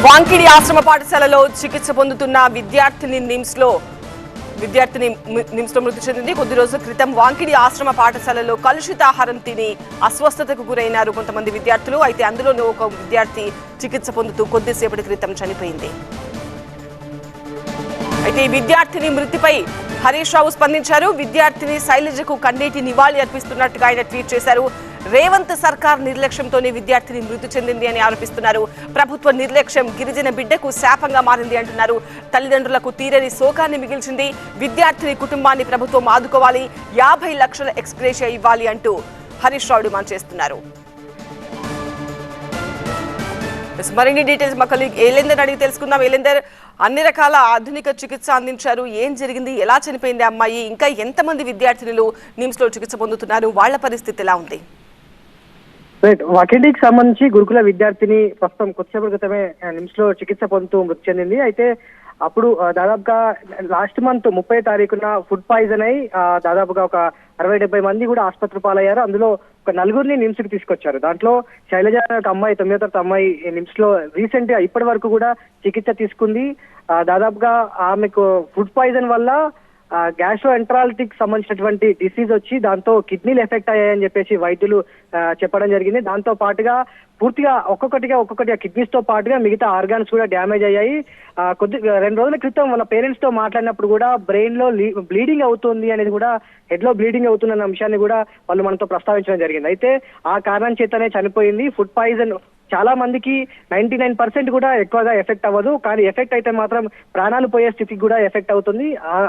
వాంకిడి ఆశ్రమ పాఠశాలలో చికిత్స పొందుతున్న విద్యార్థిని నిమ్స్ లో మృతి చెందింది. కొద్ది రోజుల క్రితం వాంకిడి ఆశ్రమ పాఠశాలలో కలుషిత ఆహారం తిని అస్వస్థతకు గురైనారు కొంతమంది విద్యార్థులు. అయితే అందులోనూ ఒక విద్యార్థి చికిత్స పొందుతూ కొద్దిసేపటి క్రితం చనిపోయింది. అయితే ఈ విద్యార్థిని మృతిపై హరీష్ రావు స్పందించారు. విద్యార్థిని శైలజకు కన్నీటి నివాళి అర్పిస్తున్నట్టుగా ఆయన ట్వీట్ చేశారు. రేవంత్ సర్కార్ నిర్లక్ష్యంతోనే విద్యార్థిని మృతి చెందింది అని ఆరోపిస్తున్నారు. ప్రభుత్వ నిర్లక్ష్యం గిరిజన బిడ్డకు శాపంగా మారింది అంటున్నారు. తల్లిదండ్రులకు తీరని శోకాన్ని మిగిల్చింది. విద్యార్థిని కుటుంబాన్ని ప్రభుత్వం ఆదుకోవాలి, 50 లక్షల ఎక్స్గ్రేషియా ఇవ్వాలి అంటూ హరీష్ రావు డిమాండ్ చేస్తున్నారు. మరిన్ని డీటెయిల్స్ మా కలీగ్ ఏలేందర్ అడిగి తెలుసుకుందాం. ఏలేందర్, అన్ని రకాల ఆధునిక చికిత్స అందించారు. ఏం జరిగింది, ఎలా చనిపోయింది అమ్మాయి, ఇంకా ఎంతమంది విద్యార్థినులు నిమ్స్ లో చికిత్స పొందుతున్నారు, వాళ్ళ పరిస్థితి ఎలా ఉంది? వాకిండికి సంబంధించి గురుకుల విద్యార్థిని ప్రస్తుతం కొద్దిసేపటి క్రితమే నిమ్స్ లో చికిత్స పొందుతూ మృతి చెందింది. అయితే అప్పుడు దాదాపుగా లాస్ట్ మంత్ 30 తారీఖున ఫుడ్ పాయిజన్ అయి దాదాపుగా ఒక 60-70 మంది కూడా ఆసుపత్రి పాలయ్యారు. అందులో ఒక 4గురిని నిమ్స్ కి తీసుకొచ్చారు. దాంట్లో శైలజ ఒక అమ్మాయి, 9వ తరగతి అమ్మాయి నిమ్స్ లో రీసెంట్ గా ఇప్పటి వరకు కూడా చికిత్స తీసుకుంది. దాదాపుగా ఆమెకు ఫుడ్ పాయిజన్ వల్ల గ్యాస్ట్రో ఎంట్రాలజిక్ సంబంధించినటువంటి డిసీజ్ వచ్చి దాంతో కిడ్నీలు ఎఫెక్ట్ అయ్యాయని చెప్పేసి వైద్యులు చెప్పడం జరిగింది. దాంతో పాటుగా పూర్తిగా ఒక్కొక్కటిగా కిడ్నీస్ తో పాటుగా మిగతా ఆర్గాన్స్ కూడా డ్యామేజ్ అయ్యాయి. 2 రోజుల క్రితం వాళ్ళ పేరెంట్స్ తో మాట్లాడినప్పుడు కూడా బ్రెయిన్ లో బ్లీడింగ్ అవుతుంది అనేది కూడా, హెడ్ లో బ్లీడింగ్ అవుతున్న అంశాన్ని కూడా వాళ్ళు మనతో ప్రస్తావించడం జరిగింది. అయితే ఆ కారణం చేతనే చనిపోయింది. ఫుడ్ పాయిజన్ చాలా మందికి 99% కూడా ఎక్కువగా ఎఫెక్ట్ అవ్వదు, కానీ ఎఫెక్ట్ అయితే మాత్రం ప్రాణాలు పోయే స్థితికి కూడా ఎఫెక్ట్ అవుతుంది.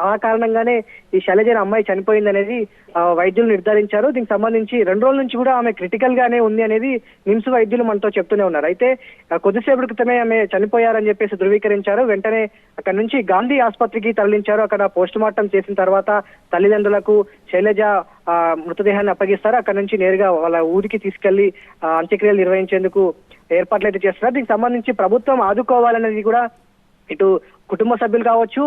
ఆ కారణంగానే ఈ శైలజ అమ్మాయి చనిపోయింది అనేది వైద్యులు నిర్ధారించారు. దీనికి సంబంధించి 2 రోజుల నుంచి కూడా ఆమె క్రిటికల్ గానే ఉంది అనేది నిమ్స్ వైద్యులు మనతో చెప్తూనే ఉన్నారు. అయితే కొద్దిసేపటి క్రితమే ఆమె చనిపోయారని చెప్పేసి ధృవీకరించారు. వెంటనే అక్కడ నుంచి గాంధీ ఆసుపత్రికి తరలించారు. అక్కడ పోస్ట్ మార్టం చేసిన తర్వాత తల్లిదండ్రులకు శైలజ మృతదేహాన్ని అప్పగిస్తారు. అక్కడ నుంచి నేరుగా వాళ్ళ ఊరికి తీసుకెళ్లి అంత్యక్రియలు నిర్వహించేందుకు ఏర్పాట్లు అయితే చేస్తున్నారు. దీనికి సంబంధించి ప్రభుత్వం ఆదుకోవాలనేది కూడా ఇటు కుటుంబ సభ్యులు కావచ్చు,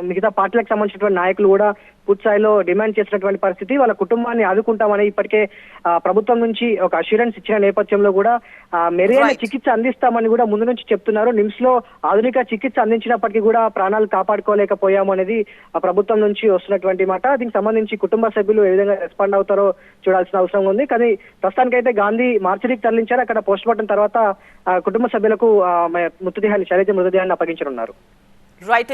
మిగతా పార్టీలకు సంబంధించినటువంటి నాయకులు కూడా పూర్తి స్థాయిలో డిమాండ్ చేసినటువంటి పరిస్థితి. వాళ్ళ కుటుంబాన్ని ఆదుకుంటామని ఇప్పటికే ప్రభుత్వం నుంచి ఒక అష్యూరెన్స్ ఇచ్చిన నేపథ్యంలో కూడా మెరుగైన చికిత్స అందిస్తామని కూడా ముందు నుంచి చెప్తున్నారు. నిమ్స్ లో ఆధునిక చికిత్స అందించినప్పటికీ కూడా ప్రాణాలు కాపాడుకోలేకపోయాము అనేది ప్రభుత్వం నుంచి వస్తున్నటువంటి మాట. దీనికి సంబంధించి కుటుంబ సభ్యులు ఏ విధంగా రెస్పాండ్ అవుతారో చూడాల్సిన అవసరం ఉంది. కానీ ప్రస్తుతానికైతే గాంధీ మార్చిరికి తరలించారు. అక్కడ పోస్ట్ మార్టం తర్వాత కుటుంబ సభ్యులకు శైలజ మృతదేహాన్ని అప్పగించనున్నారు. రైట్.